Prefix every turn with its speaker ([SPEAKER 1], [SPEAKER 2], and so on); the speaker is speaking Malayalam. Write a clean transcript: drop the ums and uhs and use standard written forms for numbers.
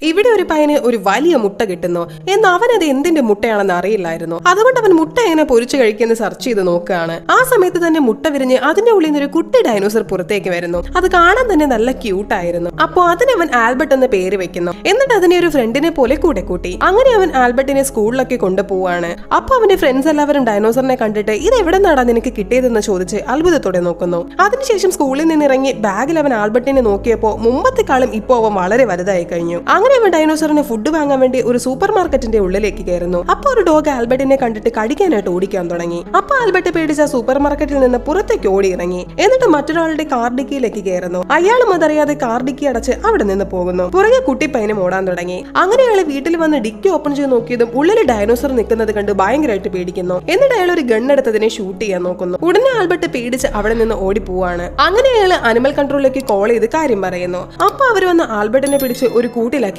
[SPEAKER 1] ഇവിടെ ഒരു പയ്യന് ഒരു വലിയ മുട്ട കിട്ടുന്നു. എന്നാൽ അവനത് എന്തിന്റെ മുട്ടയാണെന്ന് അറിയില്ലായിരുന്നു. അതുകൊണ്ട് അവൻ മുട്ട എങ്ങനെ പൊരിച്ചു കഴിക്കുന്ന സെർച്ച് ചെയ്ത് നോക്കുകയാണ്. ആ സമയത്ത് തന്നെ മുട്ട വിരിഞ്ഞ് അതിന്റെ ഉള്ളിൽ നിന്ന് ഒരു കുട്ടി ഡൈനോസർ പുറത്തേക്ക് വരുന്നു. അത് കാണാൻ തന്നെ നല്ല ക്യൂട്ടായിരുന്നു. അപ്പോൾ അതിന് അവൻ ആൽബർട്ട് എന്ന പേര് വെക്കുന്നു. എന്നിട്ട് അതിനെ ഒരു ഫ്രണ്ടിനെ പോലെ കൂടെ കൂട്ടി. അങ്ങനെ അവൻ ആൽബർട്ടിനെ സ്കൂളിലൊക്കെ കൊണ്ടുപോവാണ്. അപ്പൊ അവന്റെ ഫ്രണ്ട്സ് എല്ലാവരും ഡൈനോസറിനെ കണ്ടിട്ട് ഇത് എവിടെ നിന്നാണ് നിനക്ക് കിട്ടിയതെന്ന് ചോദിച്ച് അത്ഭുതത്തോടെ നോക്കുന്നു. അതിനുശേഷം സ്കൂളിൽ നിന്ന് ഇറങ്ങി ബാഗിൽ അവൻ ആൽബർട്ടിനെ നോക്കിയപ്പോൾ മുമ്പത്തെക്കാളും ഇപ്പോൾ അവൻ വളരെ വലുതായി കഴിഞ്ഞു. അങ്ങനെ അവൻ ഡൈനോസറിന് ഫുഡ് വാങ്ങാൻ വേണ്ടി ഒരു സൂപ്പർ മാർക്കറ്റിന്റെ ഉള്ളിലേക്ക് കയറുന്നു. അപ്പൊ ഒരു ഡോഗ് ആൽബർട്ടിനെ കണ്ടിട്ട് കടിക്കാനായിട്ട് ഓടിക്കാൻ തുടങ്ങി. അപ്പൊ ആൽബർട്ട് പേടിച്ച സൂപ്പർ മാർക്കറ്റിൽ നിന്ന് പുറത്തേക്ക് ഓടി ഇറങ്ങി. എന്നിട്ട് മറ്റൊരാളുടെ കാർ ഡിക്കിയിലേക്ക് കയറുന്നു. അയാളും അതറിയാതെ കാർ ഡിക്കി അടച്ച് അവിടെ നിന്ന് പോകുന്നു. പുറകെ കുട്ടിപ്പയ്യനും ഓടാൻ തുടങ്ങി. അങ്ങനെ അയാൾ വീട്ടിൽ വന്ന് ഡിക്കി ഓപ്പൺ ചെയ്ത് നോക്കിയതും ഉള്ളിൽ ഡൈനോസർ നിൽക്കുന്നത് കണ്ട് ഭയങ്കരമായിട്ട് പേടിക്കുന്നു. എന്നിട്ട് അയാൾ ഒരു ഗണ്ണെടുത്തതിനെ ഷൂട്ട് ചെയ്യാൻ നോക്കുന്നു. ഉടനെ ആൽബർട്ട് പേടിച്ച് അവിടെ നിന്ന് ഓടി പോവാണ്. അങ്ങനെ അയാൾ അനിമൽ കൺട്രോളിലേക്ക് കോൾ ചെയ്ത് കാര്യം പറയുന്നു. അപ്പൊ അവർ വന്ന് ആൽബർട്ടിനെ പിടിച്ച് ഒരു കൂട്ടിലാക്കി